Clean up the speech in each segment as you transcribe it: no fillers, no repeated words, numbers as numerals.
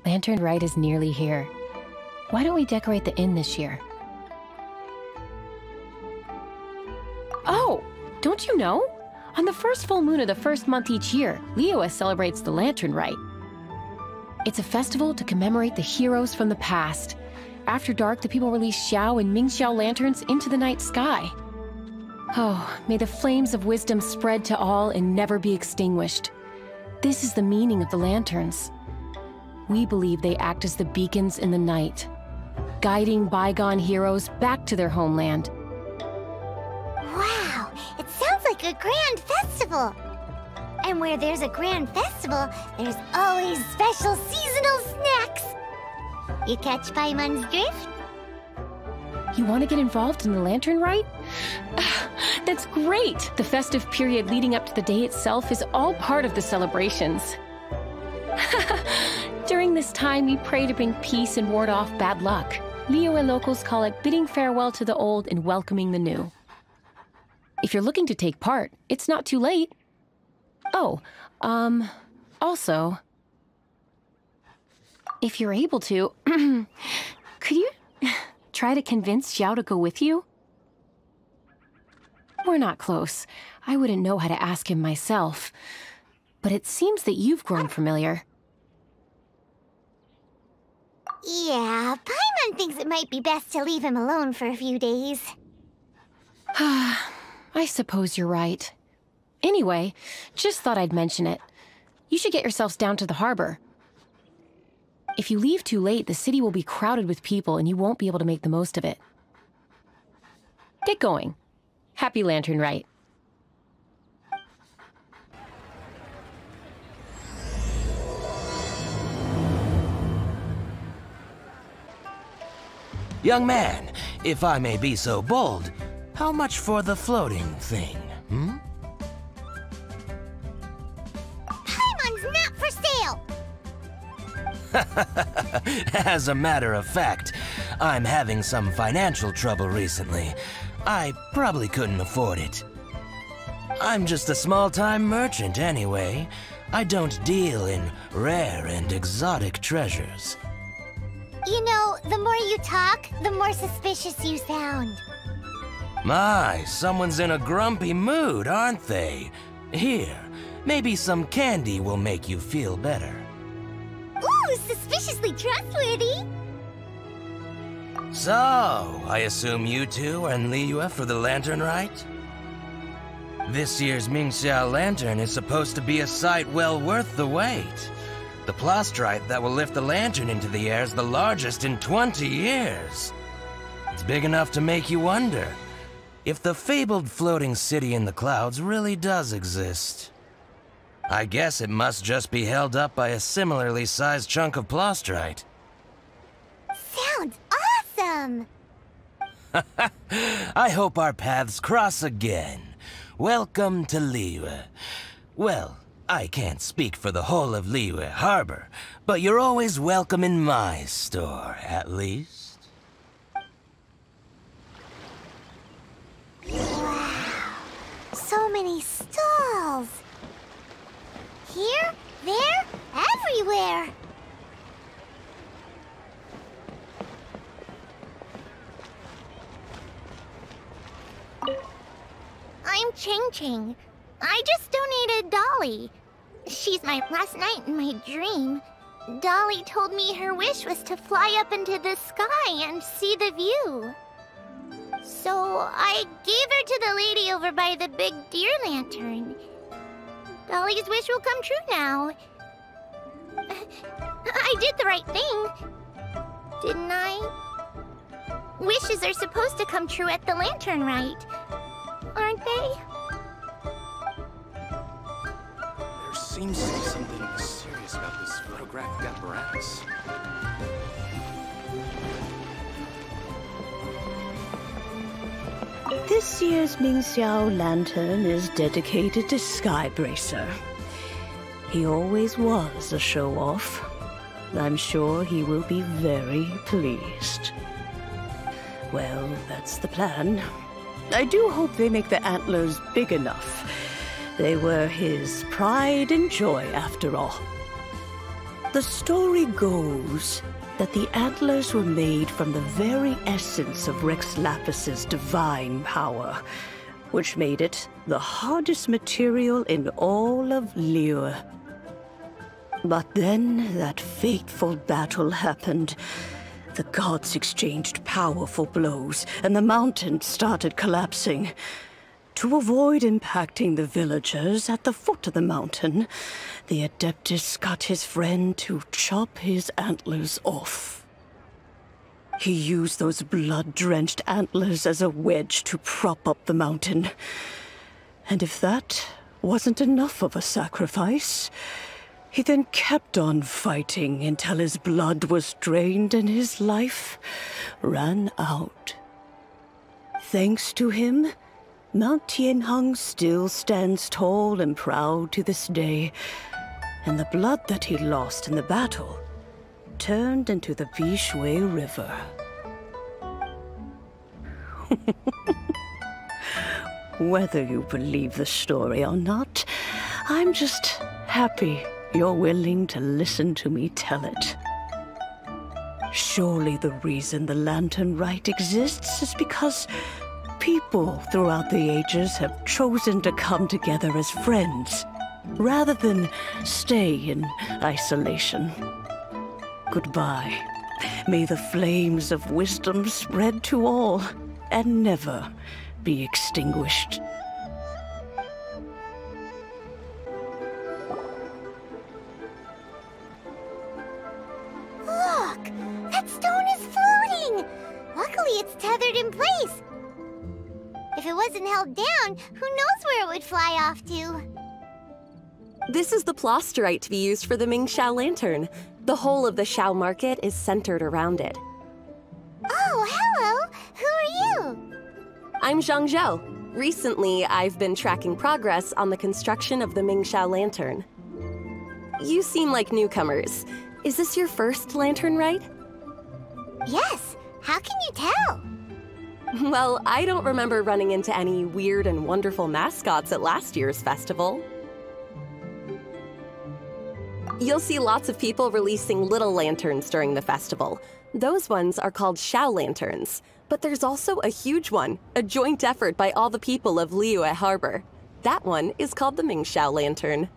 Lantern Rite is nearly here. Why don't we decorate the inn this year? Oh, don't you know? On the first full moon of the first month each year, Lyue celebrates the Lantern Rite. It's a festival to commemorate the heroes from the past. After dark, the people release Xiao and miHoYo lanterns into the night sky. Oh, may the flames of wisdom spread to all and never be extinguished. This is the meaning of the lanterns. We believe they act as the beacons in the night, guiding bygone heroes back to their homeland. Wow, it sounds like a grand festival. And where there's a grand festival, there's always special seasonal snacks. You catch Paimon's drift? You want to get involved in the Lantern Rite? That's great! The festive period leading up to the day itself is all part of the celebrations. During this time, we pray to bring peace and ward off bad luck. Lyue locals call it bidding farewell to the old and welcoming the new. If you're looking to take part, it's not too late. Oh, also, if you're able to, could you try to convince Xiao to go with you? We're not close. I wouldn't know how to ask him myself. But it seems that you've grown familiar. Yeah, Paimon thinks it might be best to leave him alone for a few days. I suppose you're right. Anyway, just thought I'd mention it. You should get yourselves down to the harbor. If you leave too late, the city will be crowded with people and you won't be able to make the most of it. Get going. Happy Lantern Rite. Young man, if I may be so bold, how much for the floating thing, hmm? Paimon's not for sale! As a matter of fact, I'm having some financial trouble recently. I probably couldn't afford it. I'm just a small-time merchant anyway. I don't deal in rare and exotic treasures. You know, the more you talk, the more suspicious you sound. My, someone's in a grumpy mood, aren't they? Here, maybe some candy will make you feel better. Ooh, suspiciously trustworthy! So, I assume you two are in Lyue for the Lantern Rite? This year's miHoYo lantern is supposed to be a sight well worth the wait. The plastrite that will lift the lantern into the air is the largest in 20 years. It's big enough to make you wonder if the fabled floating city in the clouds really does exist. I guess it must just be held up by a similarly sized chunk of plastrite. Sounds awesome! I hope our paths cross again. Welcome to Lyue. Well, I can't speak for the whole of Lyue Harbor, but you're always welcome in my store, at least. Wow, so many stalls! Here, there, everywhere! I'm Ching. I just donated Dolly. She's my last night in my dream. Dolly told me her wish was to fly up into the sky and see the view. So I gave her to the lady over by the big deer lantern. Dolly's wish will come true now. I did the right thing, didn't I? Wishes are supposed to come true at the Lantern Rite, aren't they? There seems to be something mysterious about this photographic apparatus. This year's miHoYo lantern is dedicated to Skybracer. He always was a show-off. I'm sure he will be very pleased. Well, that's the plan. I do hope they make the antlers big enough. They were his pride and joy, after all. The story goes that the antlers were made from the very essence of Rex Lapis's divine power, which made it the hardest material in all of Lyue. But then that fateful battle happened. The gods exchanged powerful blows, and the mountain started collapsing. To avoid impacting the villagers at the foot of the mountain, the Adeptus got his friend to chop his antlers off. He used those blood-drenched antlers as a wedge to prop up the mountain. And if that wasn't enough of a sacrifice, he then kept on fighting until his blood was drained and his life ran out. Thanks to him, Mount Tianheng still stands tall and proud to this day, and the blood that he lost in the battle turned into the Bishui River. Whether you believe the story or not, I'm just happy you're willing to listen to me tell it. Surely the reason the Lantern Rite exists is because people throughout the ages have chosen to come together as friends, rather than stay in isolation. Goodbye. May the flames of wisdom spread to all, and never be extinguished. Look! That stone is floating! Luckily it's tethered in place. If it wasn't held down, who knows where it would fly off to? This is the plasterite to be used for the Xiao lantern. The whole of the Xiao market is centered around it. Oh, hello! Who are you? I'm Zhao. Recently, I've been tracking progress on the construction of the Xiao lantern. You seem like newcomers. Is this your first lantern rite? Yes. How can you tell? Well, I don't remember running into any weird and wonderful mascots at last year's festival. You'll see lots of people releasing little lanterns during the festival. Those ones are called Xiao lanterns. But there's also a huge one, a joint effort by all the people of Lyue Harbor. That one is called the Xiao lantern.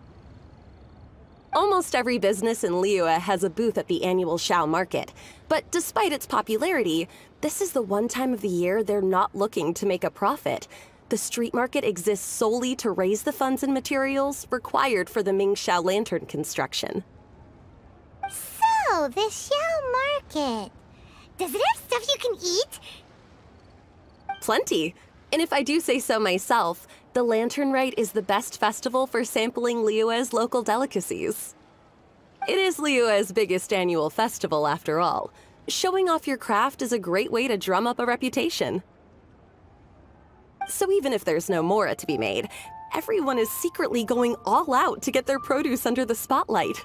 Almost every business in Lyue has a booth at the annual Xiao market. But despite its popularity, this is the one time of the year they're not looking to make a profit. The street market exists solely to raise the funds and materials required for the Xiao lantern construction. So, the Xiao market. Does it have stuff you can eat? Plenty. And if I do say so myself, the Lantern Rite is the best festival for sampling Lyue's local delicacies. It is Lyue's biggest annual festival, after all. Showing off your craft is a great way to drum up a reputation. So even if there's no mora to be made, everyone is secretly going all out to get their produce under the spotlight.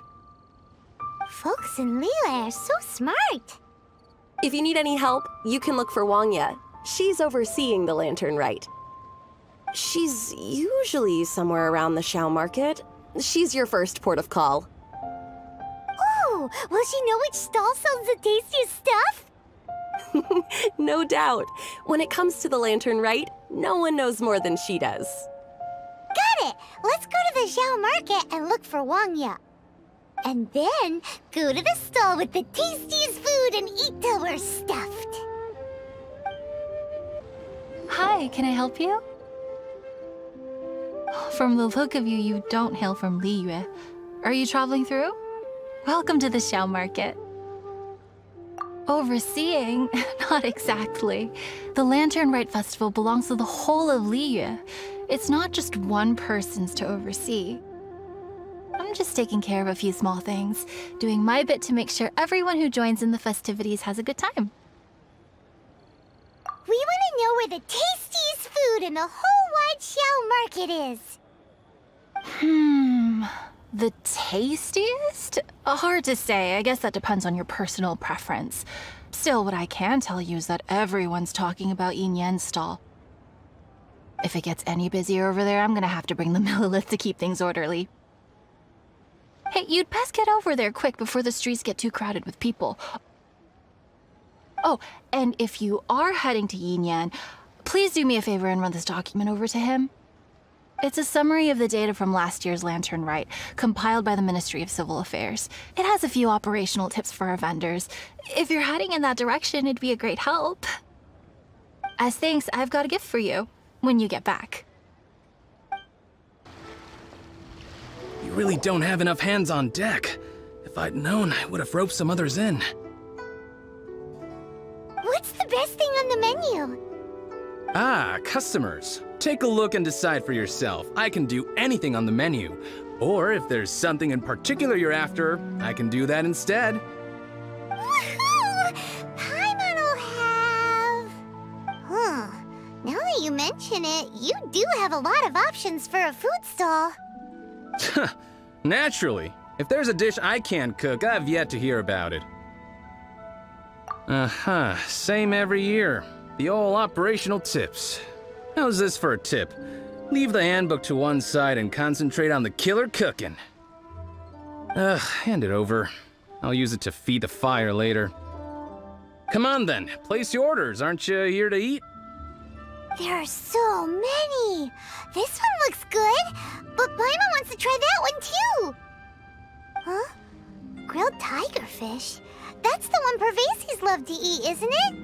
Folks in Lyue are so smart. If you need any help, you can look for Wangya. She's overseeing the Lantern Rite. She's usually somewhere around the Xiao market. She's your first port of call. Oh, will she know which stall sells the tastiest stuff? No doubt. When it comes to the Lantern Rite, no one knows more than she does. Got it! Let's go to the Xiao market and look for Wangya. And then go to the stall with the tastiest food and eat till we're stuffed. Hi, can I help you? From the look of you, you don't hail from Lyue. Are you traveling through? Welcome to the Xiao market. Overseeing? Not exactly. The Lantern Rite Festival belongs to the whole of Lyue. It's not just one person's to oversee. I'm just taking care of a few small things, doing my bit to make sure everyone who joins in the festivities has a good time. We want to know where the tastiest food in the whole wide Xiao market is. The tastiest? Hard to say. I guess that depends on your personal preference. Still, what I can tell you is that everyone's talking about Yin Yan's stall. If it gets any busier over there, I'm gonna have to bring the Millilith to keep things orderly. Hey, you'd best get over there quick before the streets get too crowded with people. Oh, and if you are heading to Yinyan, please do me a favor and run this document over to him. It's a summary of the data from last year's Lantern Rite, compiled by the Ministry of Civil Affairs. It has a few operational tips for our vendors. If you're heading in that direction, it'd be a great help. As thanks, I've got a gift for you when you get back. You really don't have enough hands on deck. If I'd known, I would have roped some others in. What's the best thing on the menu? Ah, customers. Take a look and decide for yourself. I can do anything on the menu. Or if there's something in particular you're after, I can do that instead. Woohoo! Paimon will have... Huh. Now that you mention it, you do have a lot of options for a food stall. Naturally. If there's a dish I can't cook, I've yet to hear about it. Same every year. The old operational tips. How's this for a tip? Leave the handbook to one side and concentrate on the killer cooking. Hand it over. I'll use it to feed the fire later. Come on then, place your orders. Aren't you here to eat? There are so many. This one looks good, but Paimon wants to try that one too. Huh? Grilled tigerfish? That's the one Pervases love to eat, isn't it?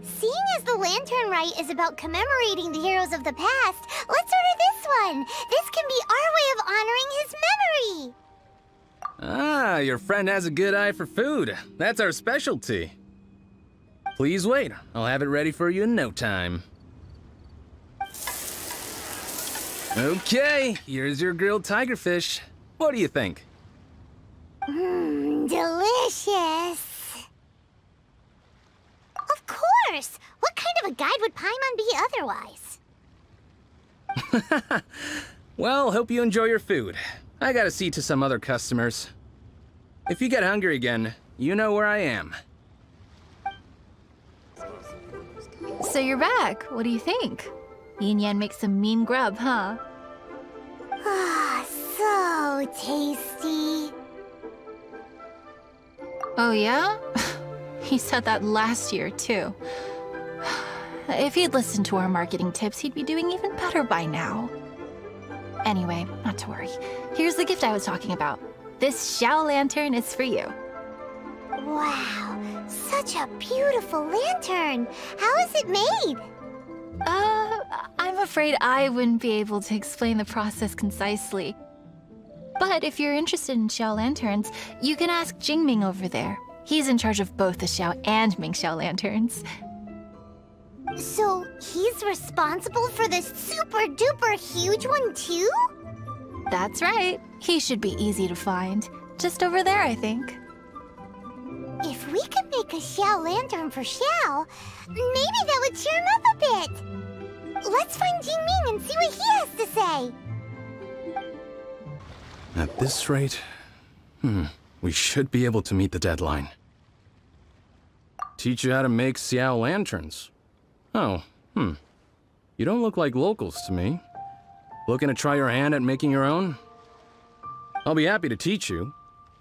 Seeing as the Lantern Rite is about commemorating the heroes of the past, let's order this one. This can be our way of honoring his memory. Ah, your friend has a good eye for food. That's our specialty. Please wait. I'll have it ready for you in no time. Okay, here's your grilled tigerfish. What do you think? Delicious. Of course! What kind of a guide would Paimon be otherwise? Well, hope you enjoy your food. I gotta see to some other customers. If you get hungry again, you know where I am. So you're back. What do you think? Yinyan makes some mean grub, huh? Ah, so tasty. Oh yeah? He said that last year, too. If he'd listened to our marketing tips, he'd be doing even better by now. Anyway, not to worry. Here's the gift I was talking about. This Xiao lantern is for you. Wow, such a beautiful lantern. How is it made? I'm afraid I wouldn't be able to explain the process concisely. But if you're interested in Xiao lanterns, you can ask Jingming over there. He's in charge of both the Xiao and Mingxiao lanterns. So he's responsible for this super-duper huge one too? That's right. He should be easy to find. Just over there, I think. If we could make a Xiao lantern for Xiao, maybe that would cheer him up a bit. Let's find Jingming and see what he has to say. At this rate, we should be able to meet the deadline. Teach you how to make Xiao lanterns. Oh, You don't look like locals to me. Looking to try your hand at making your own? I'll be happy to teach you.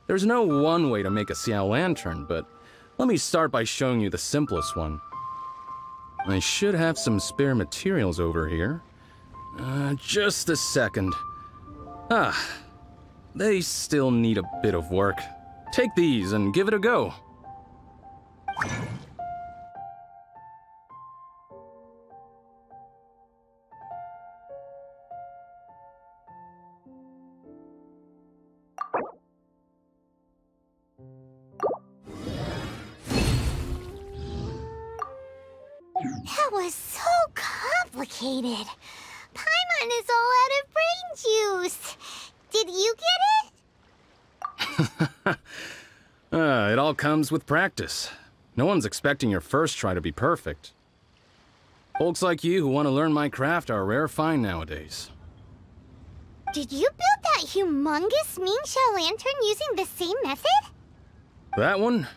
There's no one way to make a Xiao lantern, but let me start by showing you the simplest one. I should have some spare materials over here. Just a second. They still need a bit of work. Take these and give it a go. That was so complicated. Paimon is all out of brain juice. Did you get it? It all comes with practice. No one's expecting your first try to be perfect. Folks like you who want to learn my craft are a rare find nowadays. Did you build that humongous miHoYo lantern using the same method? That one?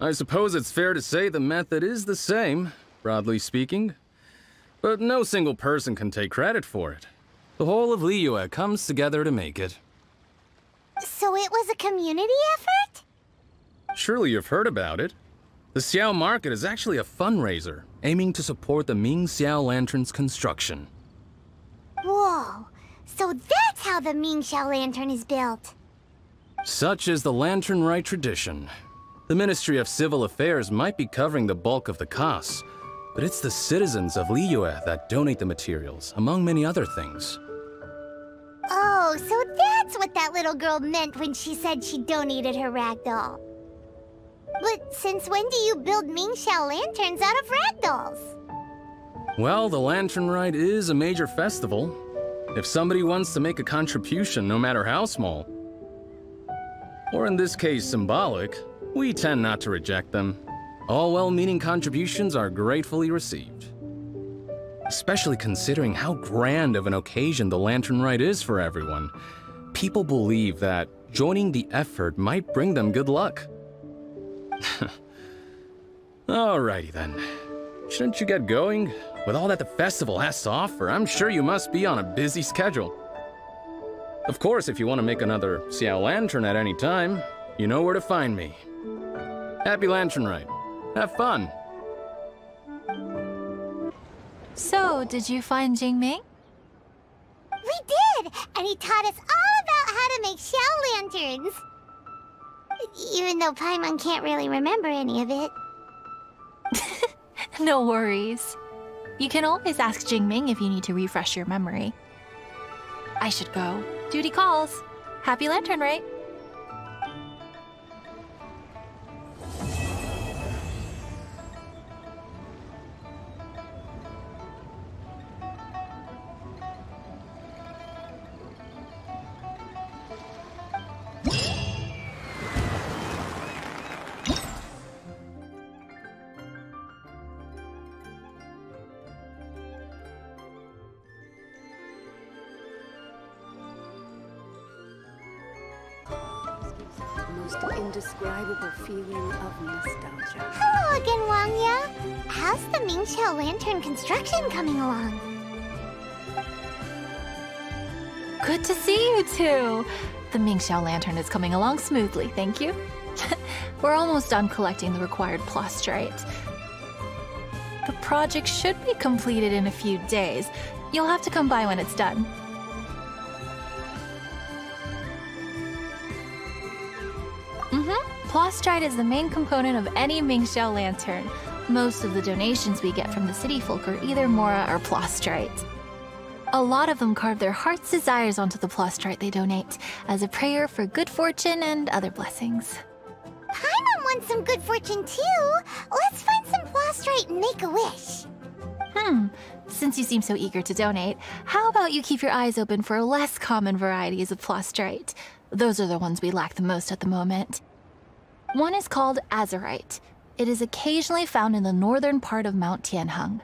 I suppose it's fair to say the method is the same, broadly speaking. But no single person can take credit for it. The whole of Lyue comes together to make it. So it was a community effort? Surely you've heard about it. The Xiao market is actually a fundraiser, aiming to support the Xiao Lantern's construction. Whoa, so that's how the Xiao Lantern is built. Such is the Lantern Rite tradition. The Ministry of Civil Affairs might be covering the bulk of the costs, but it's the citizens of Lyue that donate the materials, among many other things. Oh, so that's what that little girl meant when she said she donated her ragdoll. But since when do you build Xiao Lanterns out of ragdolls? Well, the Lantern Rite is a major festival. If somebody wants to make a contribution, no matter how small, or in this case symbolic, we tend not to reject them. All well-meaning contributions are gratefully received. Especially considering how grand of an occasion the Lantern Rite is for everyone. People believe that joining the effort might bring them good luck. Alrighty then. Shouldn't you get going? With all that the festival has to offer, I'm sure you must be on a busy schedule. Of course, if you want to make another Xiao Lantern at any time, you know where to find me. Happy Lantern Rite. Have fun. So, did you find Jingming? We did! And he taught us all about how to make Xiao Lanterns. Even though Paimon can't really remember any of it. No worries. You can always ask Jingming if you need to refresh your memory. I should go. Duty calls. Happy Lantern Rite. Indescribable feeling of nostalgia. Hello again, Wangya. How's the Xiao Lantern construction coming along? Good to see you two. The Xiao Lantern is coming along smoothly, thank you. We're almost done collecting the required plastrite. The project should be completed in a few days. You'll have to come by when it's done. Plastrite is the main component of any Xiao Lantern. Most of the donations we get from the city folk are either Mora or plastrite. A lot of them carve their heart's desires onto the plastrite they donate, as a prayer for good fortune and other blessings. Paimon wants some good fortune too. Let's find some plastrite and make a wish. Since you seem so eager to donate, how about you keep your eyes open for less common varieties of plastrite? Those are the ones we lack the most at the moment. One is called azurite. It is occasionally found in the northern part of Mount Tianheng.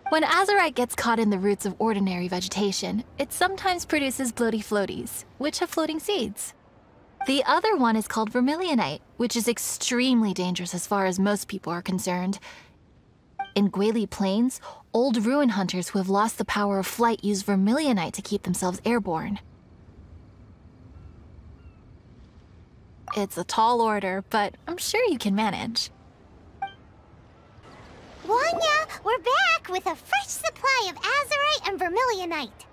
When azurite gets caught in the roots of ordinary vegetation, it sometimes produces bloaty floaties, which have floating seeds. The other one is called vermilionite, which is extremely dangerous as far as most people are concerned. In Guili Plains, old ruin hunters who have lost the power of flight use vermilionite to keep themselves airborne. It's a tall order, but I'm sure you can manage. Wanya, we're back with a fresh supply of azurite and vermilionite.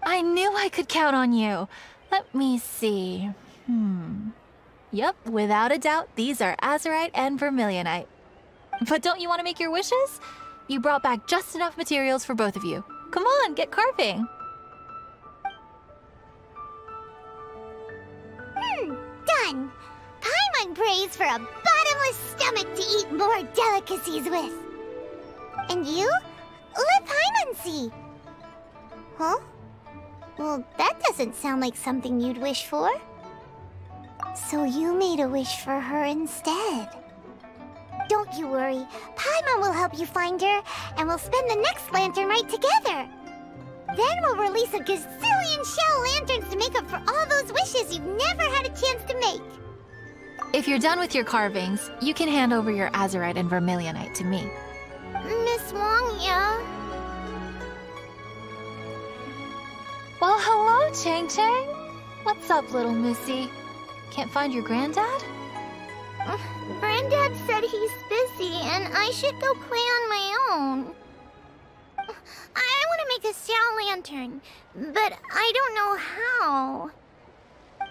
I knew I could count on you. Let me see. Yep, without a doubt, these are azurite and vermilionite. But don't you want to make your wishes? You brought back just enough materials for both of you. Come on, get carving. Done. Paimon prays for a bottomless stomach to eat more delicacies with. And you? Let Paimon see. Huh? Well, that doesn't sound like something you'd wish for. So you made a wish for her instead. Don't you worry. Paimon will help you find her, and we'll spend the next lantern rite together. Then we'll release a gazillion Xiao Lanterns to make up for all those wishes you've never had a chance to make. If you're done with your carvings, you can hand over your azurite and vermilionite to me. Miss Wangya. Well, hello, Chang Chang. What's up, little missy? Can't find your granddad? Granddad said he's busy and I should go play on my own. I want to make a Xiao lantern, but I don't know how.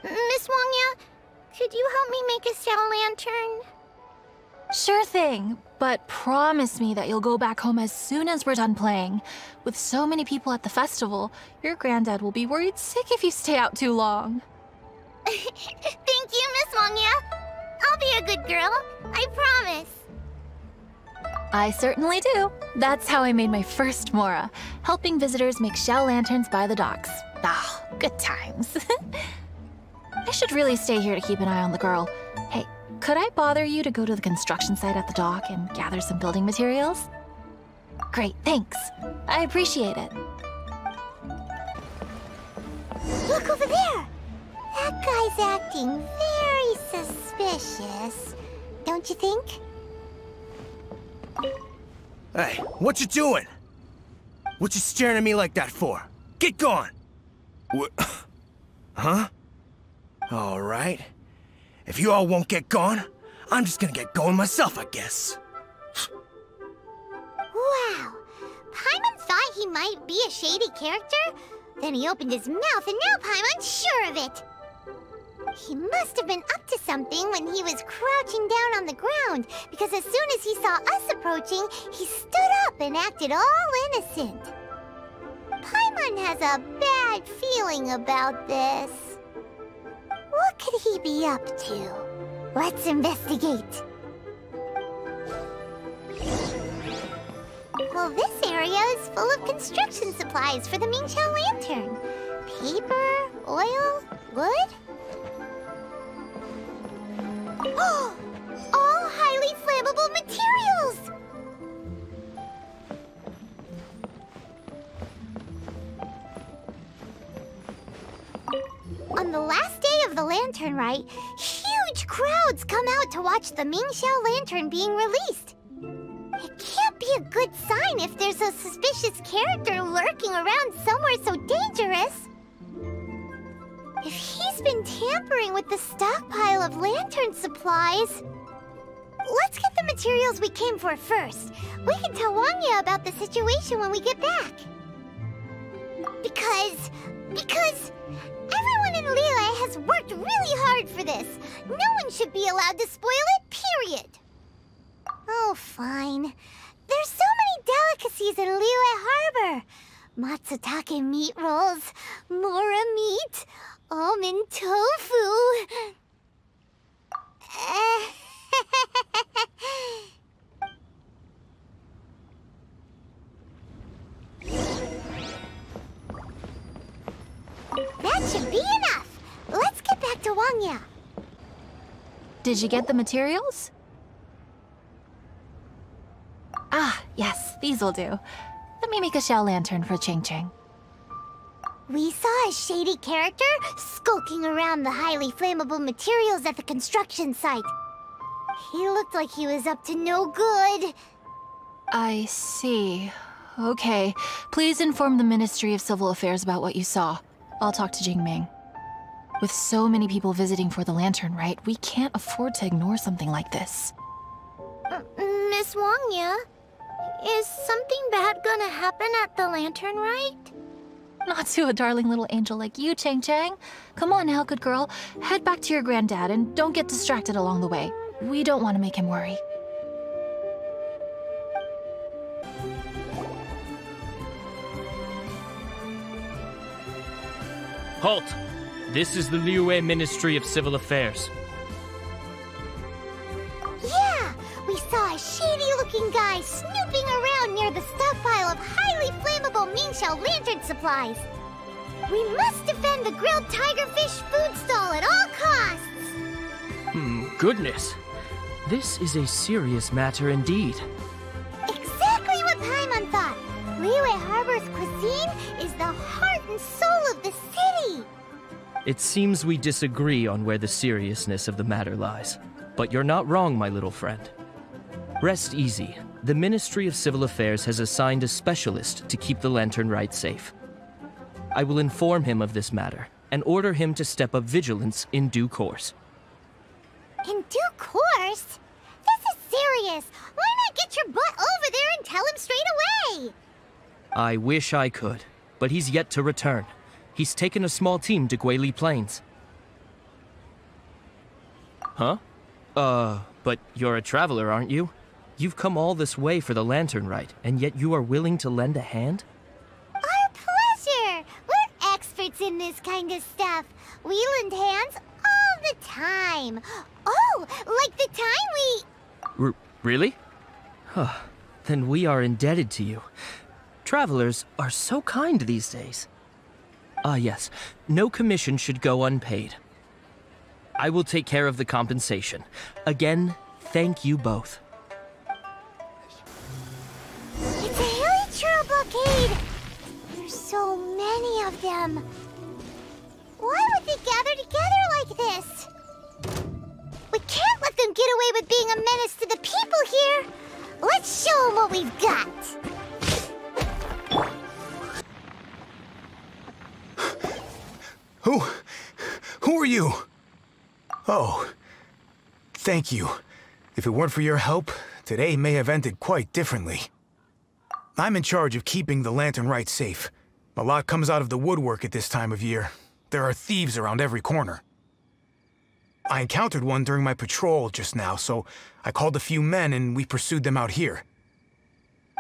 Miss Wangya, could you help me make a Xiao lantern? Sure thing, but promise me that you'll go back home as soon as we're done playing. With so many people at the festival, your granddad will be worried sick if you stay out too long. Thank you, Miss Wangya. I'll be a good girl, I promise. I certainly do. That's how I made my first Mora, helping visitors make Xiao lanterns by the docks. Ah, good times. I should really stay here to keep an eye on the girl. Hey, could I bother you to go to the construction site at the dock and gather some building materials? Great, thanks. I appreciate it. Look over there! That guy's acting very suspicious. Don't you think? Hey, what you doing? What you staring at me like that for? Get gone! What? Huh? All right. If you all won't get gone, I'm just gonna get going myself, I guess. Wow. Paimon thought he might be a shady character. Then he opened his mouth and now Paimon's sure of it. He must have been up to something when he was crouching down on the ground, because as soon as he saw us approaching, he stood up and acted all innocent. Paimon has a bad feeling about this. What could he be up to? Let's investigate. Well, this area is full of construction supplies for the Mingqiao lantern. Paper, oil, wood. All highly flammable materials! On the last day of the Lantern Rite, huge crowds come out to watch the Mingqiao lantern being released. It can't be a good sign if there's a suspicious character lurking around somewhere so dangerous. If he's been tampering with the stockpile of lantern supplies... Let's get the materials we came for first. We can tell Wangya about the situation when we get back. Because everyone in Lyue has worked really hard for this. No one should be allowed to spoil it, period. Oh, fine. There's so many delicacies in Lyue Harbor. Matsutake meat rolls, mora meat, almond tofu. That should be enough. Let's get back to Wangya. Did you get the materials? Ah, yes, these will do. Let me make a Xiao lantern for Ching Ching. We saw a shady character skulking around the highly flammable materials at the construction site. He looked like he was up to no good. I see. Okay, please inform the Ministry of Civil Affairs about what you saw. I'll talk to Jingming. With so many people visiting for the Lantern Rite, we can't afford to ignore something like this. Miss Wangya, is something bad gonna happen at the Lantern Rite? Not to a darling little angel like you, Chang Chang. Come on now, good girl. Head back to your granddad and don't get distracted along the way. We don't want to make him worry. Halt! This is the Lyue Ministry of Civil Affairs. Yeah! We saw a shady-looking guy snooping around near the stockpile of highly flammable Mingqiao lantern supplies. We must defend the grilled tigerfish food stall at all costs! Goodness. This is a serious matter indeed. Exactly what Paimon thought! Lyue Harbor's cuisine is the heart and soul of the city! It seems we disagree on where the seriousness of the matter lies. But you're not wrong, my little friend. Rest easy. The Ministry of Civil Affairs has assigned a specialist to keep the Lantern Rite safe. I will inform him of this matter and order him to step up vigilance in due course. In due course? This is serious. Why not get your butt over there and tell him straight away? I wish I could, but he's yet to return. He's taken a small team to Guili Plains. Huh? But you're a traveler, aren't you? You've come all this way for the Lantern Rite, and yet you are willing to lend a hand? Our pleasure! We're experts in this kind of stuff. We lend hands all the time. Oh, like the time we... Really? Huh. Then we are indebted to you. Travelers are so kind these days. Ah, yes. No commission should go unpaid. I will take care of the compensation. Again, thank you both. It's a hilly churro blockade! There's so many of them. Why would they gather together like this? We can't let them get away with being a menace to the people here! Let's show them what we've got! Who are you? Oh, thank you. If it weren't for your help, today may have ended quite differently. I'm in charge of keeping the Lantern Rite safe. A lot comes out of the woodwork at this time of year. There are thieves around every corner. I encountered one during my patrol just now, so I called a few men and we pursued them out here.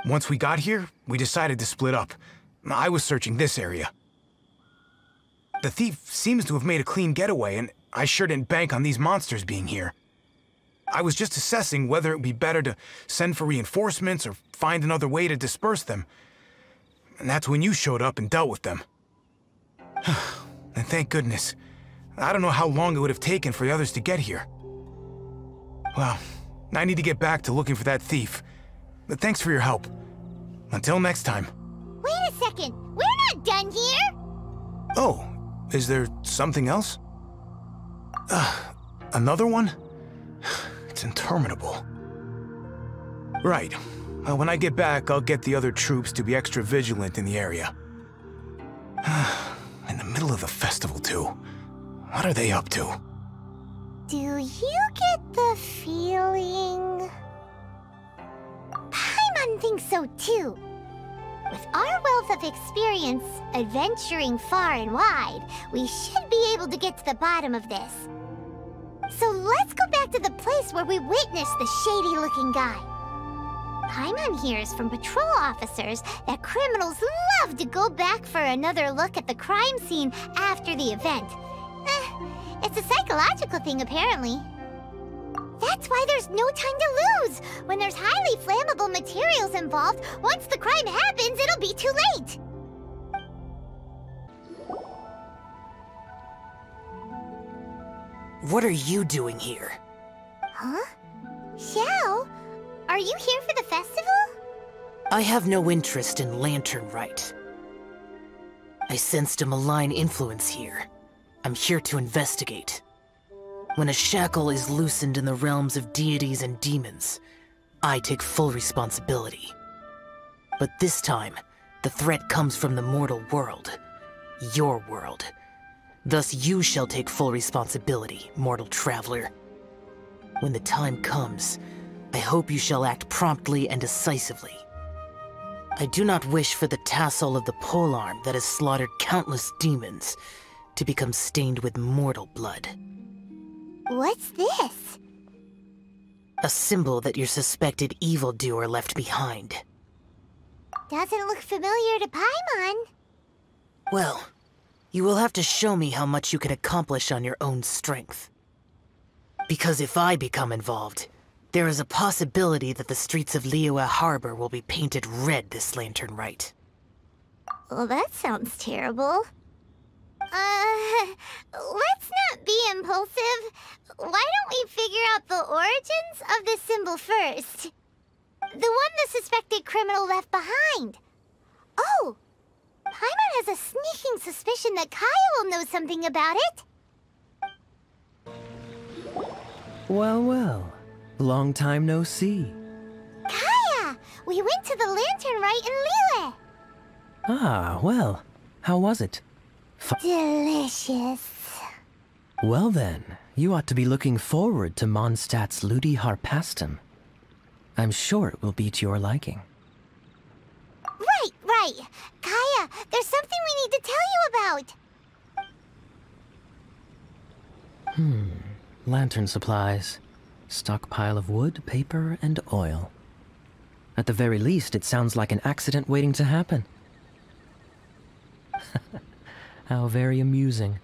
Once we got here, we decided to split up. I was searching this area. The thief seems to have made a clean getaway, and I sure didn't bank on these monsters being here. I was just assessing whether it would be better to send for reinforcements or find another way to disperse them. And that's when you showed up and dealt with them. And thank goodness. I don't know how long it would have taken for the others to get here. Well, I need to get back to looking for that thief. But thanks for your help. Until next time. Wait a second! We're not done here! Oh, is there something else? Another one? It's interminable. Right. When I get back, I'll get the other troops to be extra vigilant in the area. In the middle of the festival, too. What are they up to? Do you get the feeling... Paimon thinks so, too. With our wealth of experience, adventuring far and wide, we should be able to get to the bottom of this. So let's go back to the place where we witnessed the shady-looking guy. Paimon hears from patrol officers that criminals love to go back for another look at the crime scene after the event. It's a psychological thing, apparently. That's why there's no time to lose. When there's highly flammable materials involved, once the crime happens, it'll be too late. What are you doing here? Huh? Xiao, are you here for the festival? I have no interest in Lantern Rite. I sensed a malign influence here. I'm here to investigate. When a shackle is loosened in the realms of deities and demons, I take full responsibility. But this time, the threat comes from the mortal world. Your world. Thus you shall take full responsibility, mortal traveler. When the time comes, I hope you shall act promptly and decisively. I do not wish for the tassel of the polearm that has slaughtered countless demons to become stained with mortal blood. What's this? A symbol that your suspected evildoer left behind. Doesn't look familiar to Paimon. Well, you will have to show me how much you can accomplish on your own strength. Because if I become involved, there is a possibility that the streets of Lyue Harbor will be painted red this Lantern Rite. Well, that sounds terrible. Let's not be impulsive. Why don't we figure out the origins of this symbol first? The one the suspected criminal left behind. Oh! Paimon has a sneaking suspicion that Kaya will know something about it. Well, well. Long time no see. Kaya! We went to the Lantern Rite in Lyue. Ah, well. How was it? Delicious. Well then, you ought to be looking forward to Mondstadt's Ludi Harpastum. I'm sure it will be to your liking. Right. Kaya, there's something we need to tell you about. Lantern supplies. Stockpile of wood, paper, and oil. At the very least, it sounds like an accident waiting to happen. How very amusing.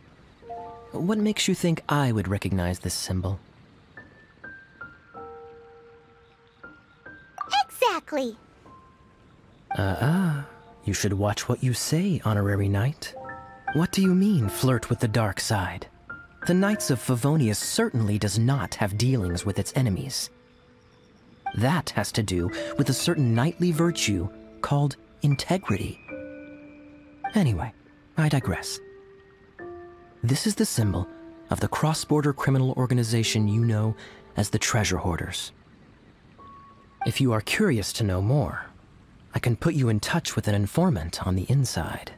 What makes you think I would recognize this symbol? Exactly. You should watch what you say, Honorary Knight. What do you mean, flirt with the dark side? The Knights of Favonius certainly does not have dealings with its enemies. That has to do with a certain knightly virtue called integrity. Anyway, I digress. This is the symbol of the cross-border criminal organization you know as the Treasure Hoarders. If you are curious to know more, I can put you in touch with an informant on the inside.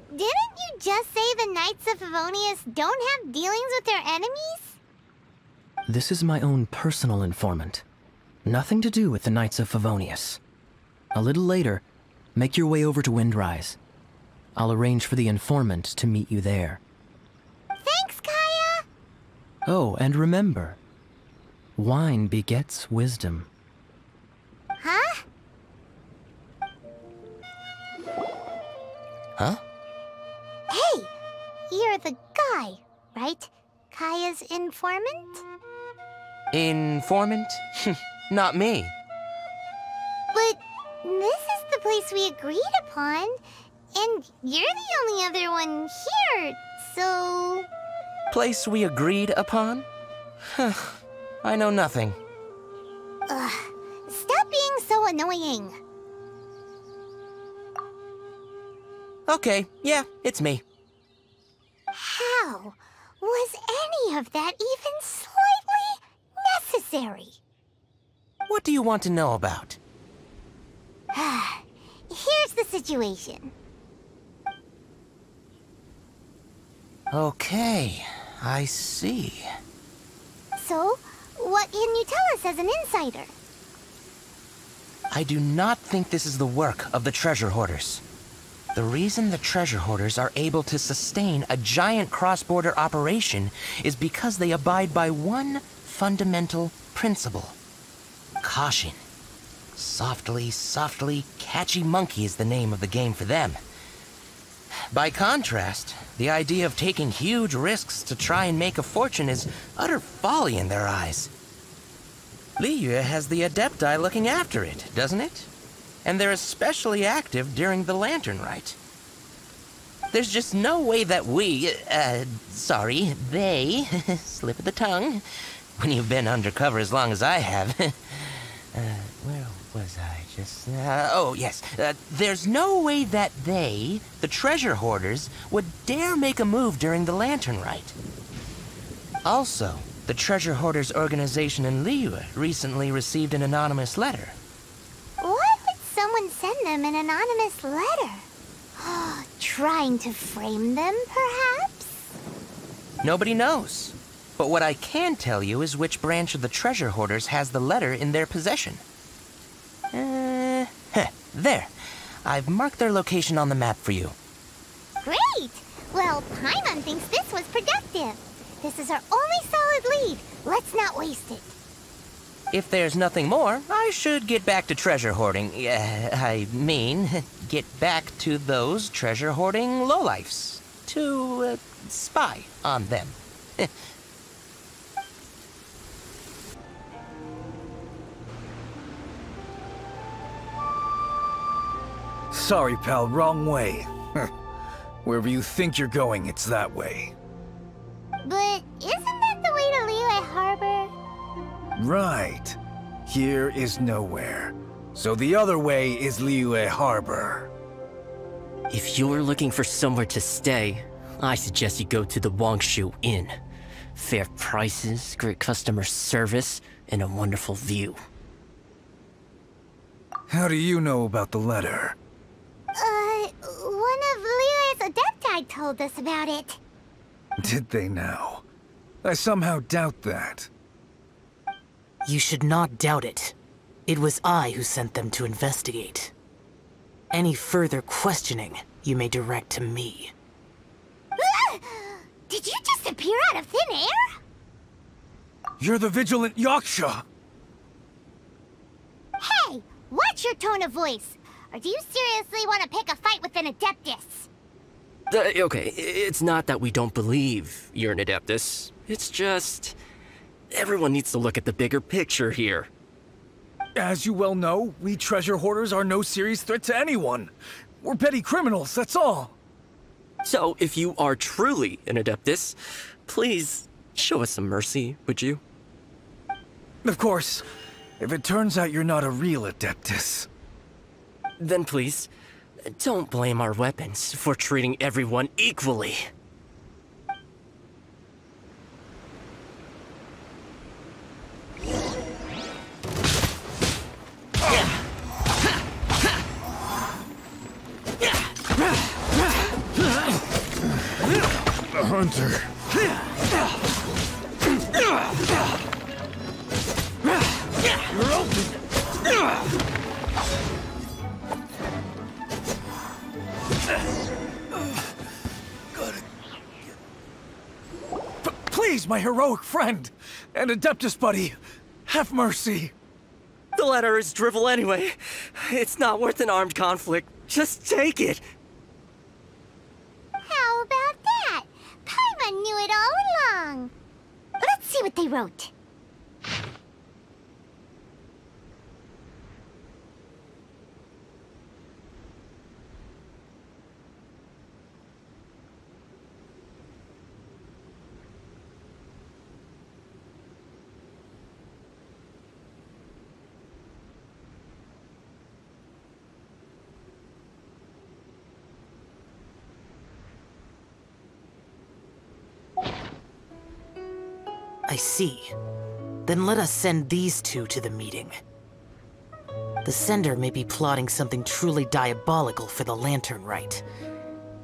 Didn't you just say the Knights of Favonius don't have dealings with their enemies? This is my own personal informant. Nothing to do with the Knights of Favonius. A little later, make your way over to Windrise. I'll arrange for the informant to meet you there. Thanks, Kaya! Oh, and remember, wine begets wisdom. Huh? Huh? Hey! You're the guy, right? Kaya's informant? Informant? Not me. But this is the place we agreed upon, and you're the only other one here, so... Place we agreed upon? I know nothing. Stop being so annoying. Okay, yeah, it's me. How was any of that even slightly necessary? What do you want to know about? Here's the situation. Okay, I see. So, what can you tell us as an insider? I do not think this is the work of the Treasure Hoarders. The reason the Treasure Hoarders are able to sustain a giant cross-border operation is because they abide by one fundamental principle. Caution. Softly, catchy monkey is the name of the game for them. By contrast, the idea of taking huge risks to try and make a fortune is utter folly in their eyes. Lyue has the Adepti looking after it, doesn't it? And they're especially active during the Lantern Rite. There's just no way that they, slip of the tongue, when you've been undercover as long as I have. Where was I just... oh, yes. There's no way that they, the Treasure Hoarders, would dare make a move during the Lantern Rite. Also, the Treasure Hoarders organization in Lyue recently received an anonymous letter. Why would someone send them an anonymous letter? Trying to frame them, perhaps? Nobody knows. But what I can tell you is which branch of the Treasure Hoarders has the letter in their possession. There. I've marked their location on the map for you. Great! Well, Paimon thinks this was productive. This is our only solid lead. Let's not waste it. If there's nothing more, I should get back to treasure hoarding. Get back to those treasure hoarding lowlifes. To, spy on them. Sorry, pal, wrong way. Wherever you think you're going, it's that way. But isn't that the way to Lyue Harbor? Right. Here is nowhere. So the other way is Lyue Harbor. If you're looking for somewhere to stay, I suggest you go to the Wangshu Inn. Fair prices, great customer service, and a wonderful view. How do you know about the letter? One of Lyue told us about it. Did they now? I somehow doubt that. You should not doubt it. It was I who sent them to investigate. Any further questioning, you may direct to me. Did you just appear out of thin air? You're the vigilant Yaksha! Hey, watch your tone of voice. Or do you seriously want to pick a fight with an Adeptus? Okay, it's not that we don't believe you're an Adeptus. It's just... everyone needs to look at the bigger picture here. As you well know, we treasure hoarders are no serious threat to anyone. We're petty criminals, that's all. So, if you are truly an Adeptus, please show us some mercy, would you? Of course. If it turns out you're not a real Adeptus. Then please, don't blame our weapons for treating everyone equally. The hunter. You're open. Please, my heroic friend and Adeptus buddy, have mercy. The letter is drivel anyway. It's not worth an armed conflict. Just take it. How about that? Paimon knew it all along. Let's see what they wrote. I see. Then let us send these two to the meeting. The sender may be plotting something truly diabolical for the Lantern Rite.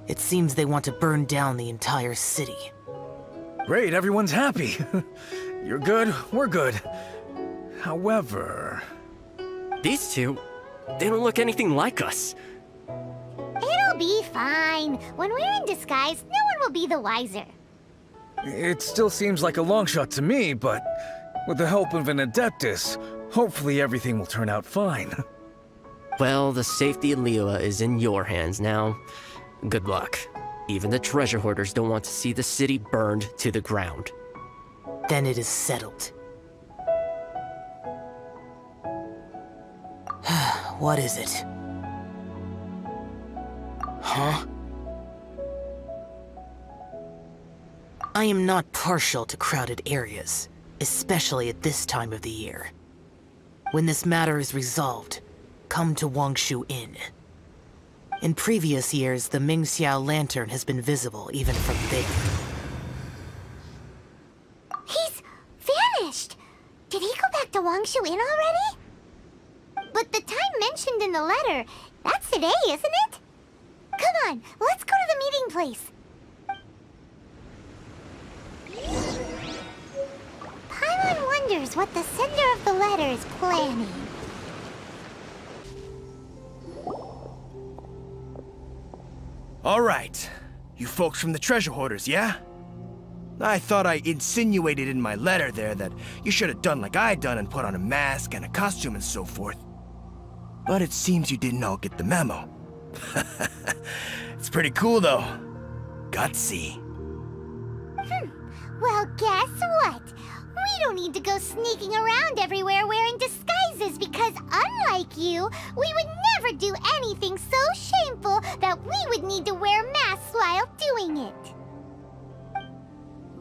It seems they want to burn down the entire city. Great, everyone's happy. You're good, we're good. However... These two, they don't look anything like us. It'll be fine. When we're in disguise, no one will be the wiser. It still seems like a long shot to me, but with the help of an Adeptus, hopefully everything will turn out fine. Well, the safety of Lyue is in your hands now. Good luck. Even the treasure hoarders don't want to see the city burned to the ground. Then it is settled. What is it? Huh? I am not partial to crowded areas, especially at this time of the year. When this matter is resolved, come to Wangshu Inn. In previous years, the Xiao lantern has been visible even from there. He's vanished! Did he go back to Wangshu Inn already? But the time mentioned in the letter, that's today, isn't it? Come on, let's go to the meeting place. Paimon wonders what the sender of the letter is planning. All right. You folks from the treasure hoarders, yeah? I thought I insinuated in my letter there that you should have done like I done and put on a mask and a costume and so forth. But it seems you didn't all get the memo. It's pretty cool, though. Gutsy. Well, guess what? We don't need to go sneaking around everywhere wearing disguises because unlike you, we would never do anything so shameful that we would need to wear masks while doing it.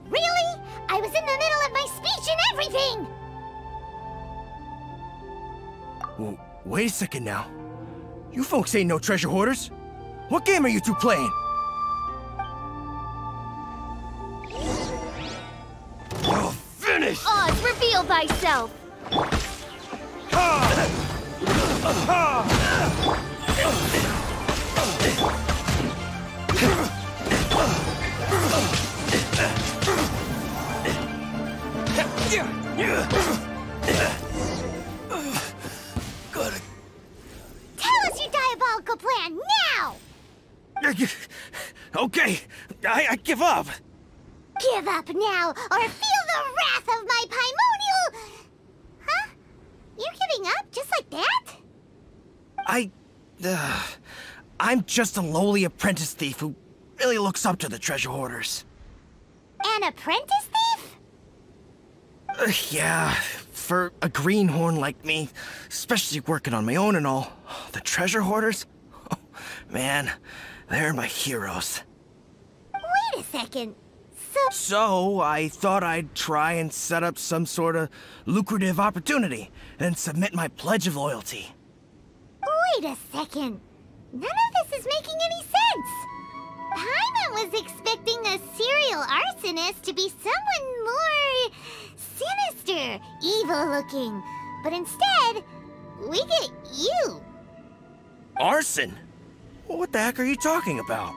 Really? I was in the middle of my speech and everything! Well, wait a second now. You folks ain't no treasure hoarders. What game are you two playing? You're finished! Oz, reveal thyself! Okay, I give up. Give up now, or feel the wrath of my Paimonial... Huh? You're giving up just like that? I'm just a lowly apprentice thief who really looks up to the treasure hoarders. An apprentice thief? Yeah, for a greenhorn like me, especially working on my own and all, the treasure hoarders? Oh, man, they're my heroes. Wait a second. So I thought I'd try and set up some sort of lucrative opportunity and submit my pledge of loyalty. Wait a second. None of this is making any sense. Paimon was expecting a serial arsonist to be someone more sinister, evil-looking. But instead, we get you. Arson? What the heck are you talking about?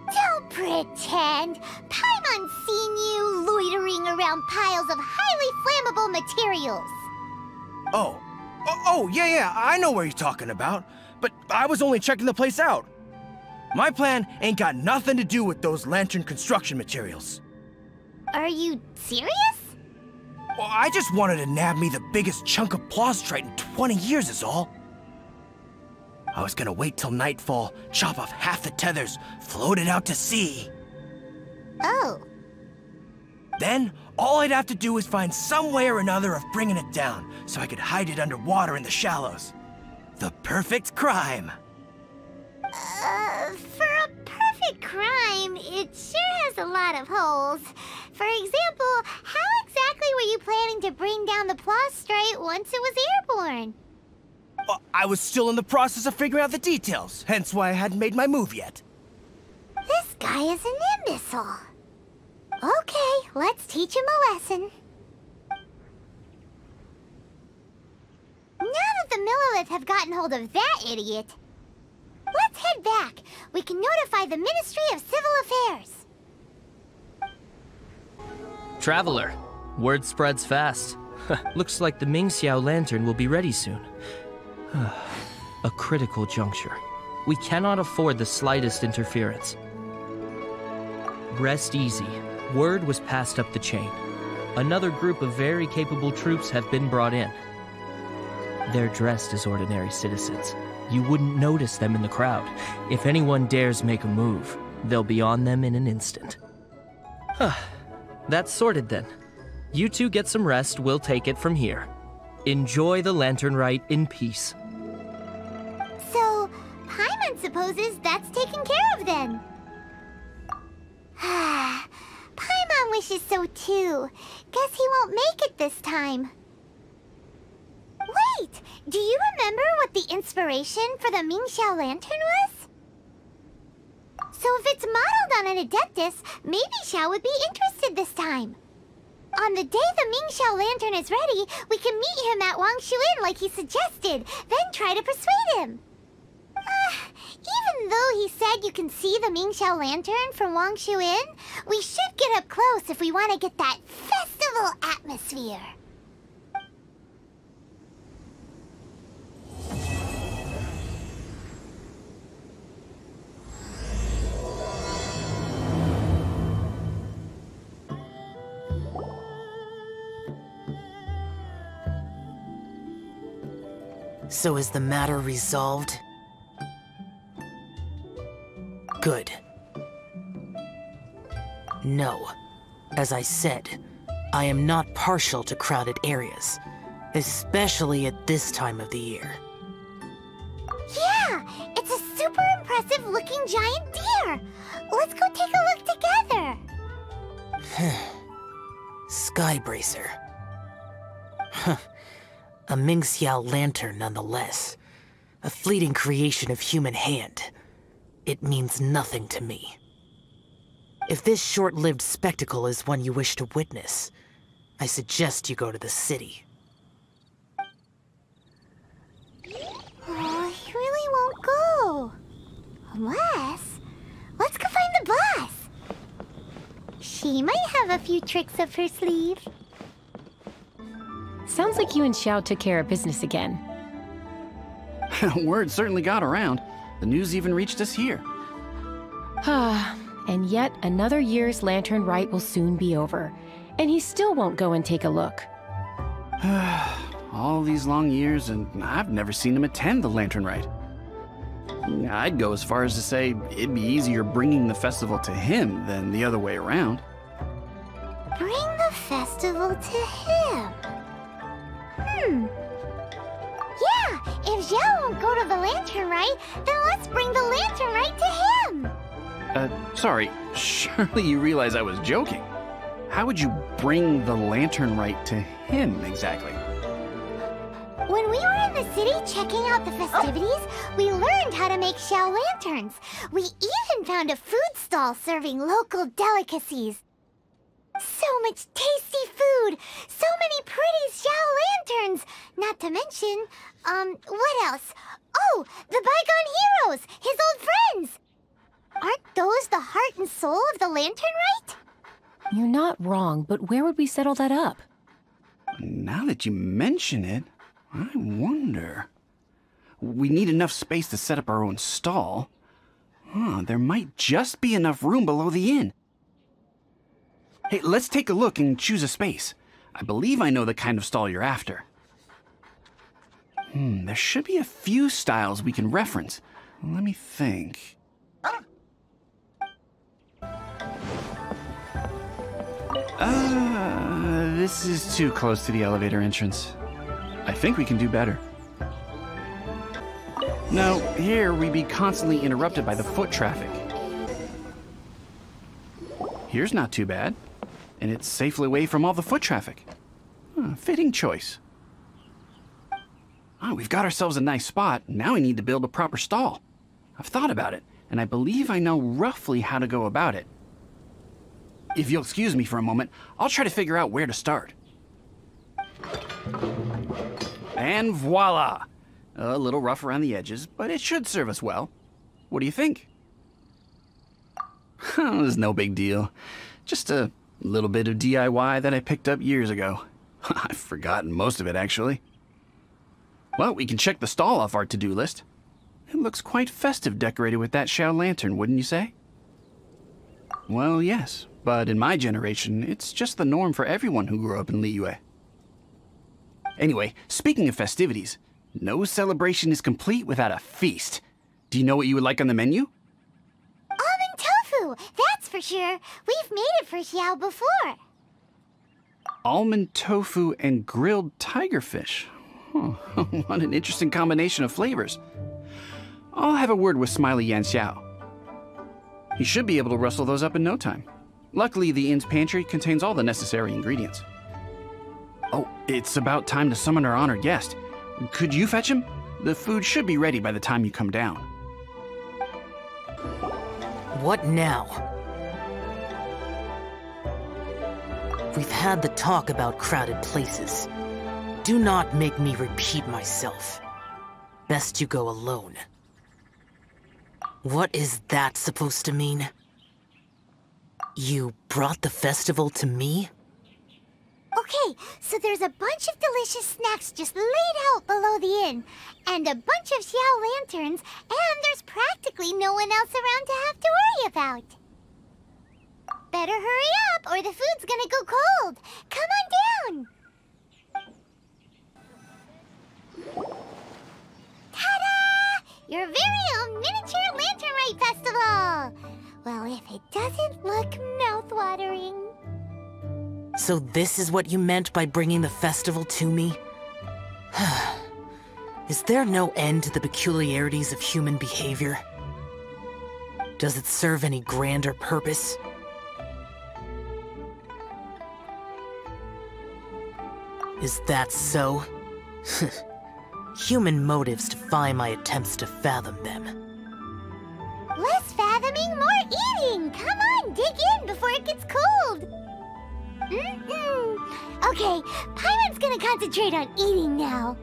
Don't pretend. Paimon's seen you loitering around piles of highly flammable materials. Oh, yeah, I know what you're talking about. But I was only checking the place out. My plan ain't got nothing to do with those lantern construction materials. Are you serious? Well, I just wanted to nab me the biggest chunk of plastrite in 20 years is all. I was gonna wait till nightfall, chop off half the tethers, float it out to sea. Oh. Then, all I'd have to do is find some way or another of bringing it down, so I could hide it underwater in the shallows. The perfect crime. For a perfect crime, it sure has a lot of holes. For example, how exactly were you planning to bring down the plastrite once it was airborne? Well, I was still in the process of figuring out the details, hence why I hadn't made my move yet. This guy is an imbecile. Okay, let's teach him a lesson. Now that the Millilith have gotten hold of that idiot, let's head back. We can notify the Ministry of Civil Affairs. Traveler, word spreads fast. Looks like the Xiao lantern will be ready soon. A critical juncture. We cannot afford the slightest interference. Rest easy. Word was passed up the chain. Another group of very capable troops have been brought in. They're dressed as ordinary citizens. You wouldn't notice them in the crowd. If anyone dares make a move, they'll be on them in an instant. That's sorted then. You two get some rest, we'll take it from here. Enjoy the lantern rite in peace. So, Paimon supposes that's taken care of then. Paimon wishes so too. Guess he won't make it this time. Wait! Do you remember what the inspiration for the Xiao lantern was? So if it's modeled on an Adeptus, maybe Xiao would be interested this time. On the day the Xiao lantern is ready, we can meet him at Wangshu Inn like he suggested, then try to persuade him. Even though he said you can see the Xiao lantern from Wangshu Inn, we should get up close if we want to get that festival atmosphere. So is the matter resolved? Good. No. As I said, I am not partial to crowded areas, especially at this time of the year. Yeah! It's a super impressive looking giant deer! Let's go take a look together! Skybracer. Huh. A Xiao lantern nonetheless. A fleeting creation of human hand. It means nothing to me. If this short-lived spectacle is one you wish to witness, I suggest you go to the city. Oh, he really won't go. Unless... let's go find the boss. She might have a few tricks up her sleeve. Sounds like you and Xiao took care of business again. Word certainly got around. The news even reached us here. And yet another year's lantern rite will soon be over, and he still won't go and take a look. All these long years, and I've never seen him attend the lantern rite. I'd go as far as to say it'd be easier bringing the festival to him than the other way around. Bring the festival to him? Yeah, if Xiao won't go to the lantern rite, then let's bring the lantern rite to him! Sorry, surely you realize I was joking. How would you bring the lantern rite to him, exactly? When we were in the city checking out the festivities, we learned how to make Xiao lanterns. We even found a food stall serving local delicacies. So much tasty food! So many pretty Xiao lanterns! Not to mention, what else? Oh, the bygone heroes! His old friends! Aren't those the heart and soul of the lantern rite? You're not wrong, but where would we settle that up? Now that you mention it, I wonder. We need enough space to set up our own stall. There might just be enough room below the inn. Hey, let's take a look and choose a space. I believe I know the kind of stall you're after. There should be a few styles we can reference. Let me think. This is too close to the elevator entrance. I think we can do better. No, here we'd be constantly interrupted by the foot traffic. Here's not too bad, and it's safely away from all the foot traffic. Fitting choice. We've got ourselves a nice spot. Now we need to build a proper stall. I've thought about it, and I believe I know roughly how to go about it. If you'll excuse me for a moment, I'll try to figure out where to start. And voila! A little rough around the edges, but it should serve us well. What do you think? It's no big deal. Just a little bit of DIY that I picked up years ago. I've forgotten most of it, actually. Well, we can check the stall off our to-do list. It looks quite festive decorated with that Xiao lantern, wouldn't you say? Well, yes, but in my generation, it's just the norm for everyone who grew up in Lyue. Anyway, speaking of festivities, no celebration is complete without a feast. Do you know what you would like on the menu? Almond tofu! That's for sure. We've made it for Xiao before. Almond tofu and grilled tigerfish. What an interesting combination of flavors. I'll have a word with Smiley Yan Xiao. He should be able to rustle those up in no time. Luckily, the inn's pantry contains all the necessary ingredients. Oh, it's about time to summon our honored guest. Could you fetch him? The food should be ready by the time you come down. What now? We've had the talk about crowded places. Do not make me repeat myself. Best you go alone. What is that supposed to mean? You brought the festival to me? Okay, so there's a bunch of delicious snacks just laid out below the inn, and a bunch of Xiao lanterns, and there's practically no one else around to have to worry about. Better hurry up, or the food's gonna go cold. Come on down. Ta-da! Your very own miniature Lantern Rite Festival! Well, if it doesn't look mouth-watering. So this is what you meant by bringing the festival to me? Is there no end to the peculiarities of human behavior? Does it serve any grander purpose? Is that so? Human motives defy my attempts to fathom them. Less fathoming, more eating! Come on, dig in before it gets cold! Okay, Paimon's gonna concentrate on eating now.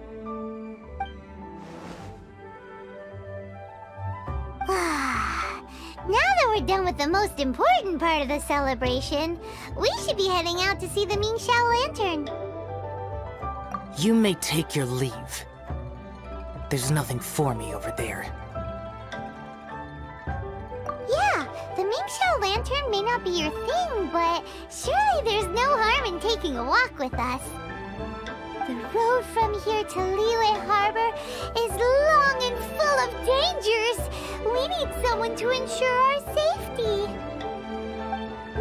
Now that we're done with the most important part of the celebration, we should be heading out to see the Ming Xiao Lantern. You may take your leave. There's nothing for me over there. Yeah, The Xiao lantern may not be your thing, but surely there's no harm in taking a walk with us. The road from here to Lyue Harbor is long and full of dangers. We need someone to ensure our safety.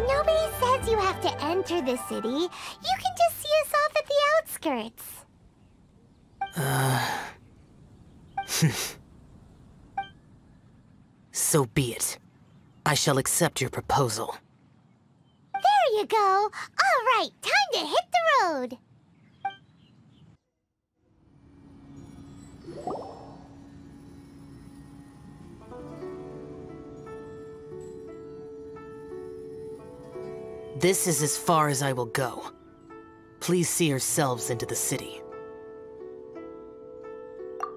Nobody says you have to enter the city. You can just see us off at the outskirts. So be it. I shall accept your proposal. There you go. All right, time to hit the road. This is as far as I will go. Please see yourselves into the city.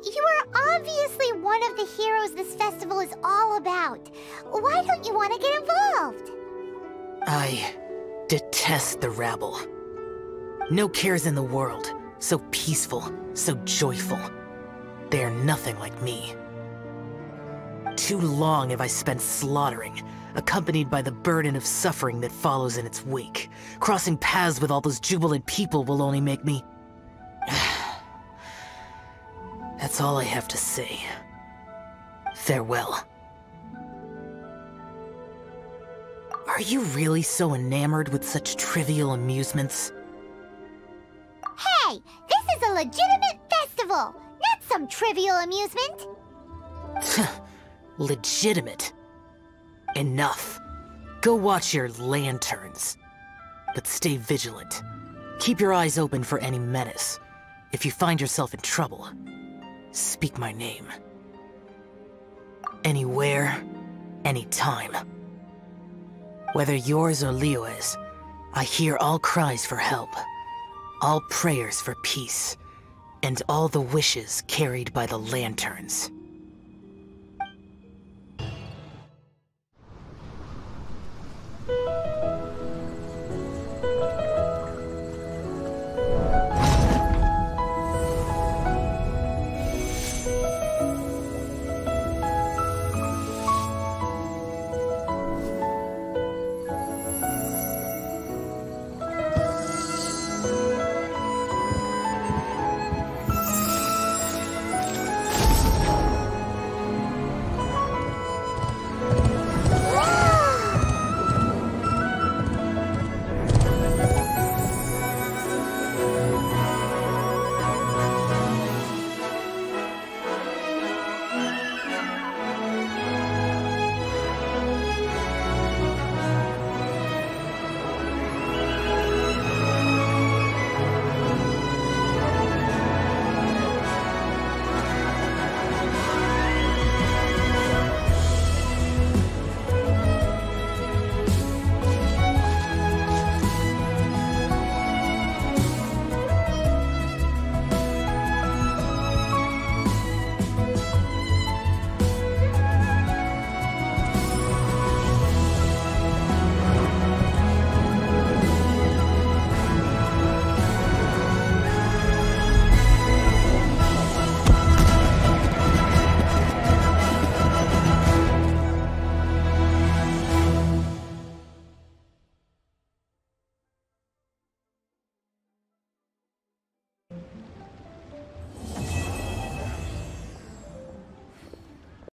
You are obviously one of the heroes this festival is all about. Why don't you want to get involved? I detest the rabble. No cares in the world. So peaceful, so joyful. They are nothing like me. Too long have I spent slaughtering, accompanied by the burden of suffering that follows in its wake. Crossing paths with all those jubilant people will only make me... That's all I have to say. Farewell. Are you really so enamored with such trivial amusements? Hey, this is a legitimate festival, not some trivial amusement. Legitimate. Enough. Go watch your lanterns. But stay vigilant. Keep your eyes open for any menace. If you find yourself in trouble, speak my name. Anywhere, anytime. Whether yours or Lyue's, I hear all cries for help, all prayers for peace, and all the wishes carried by the lanterns.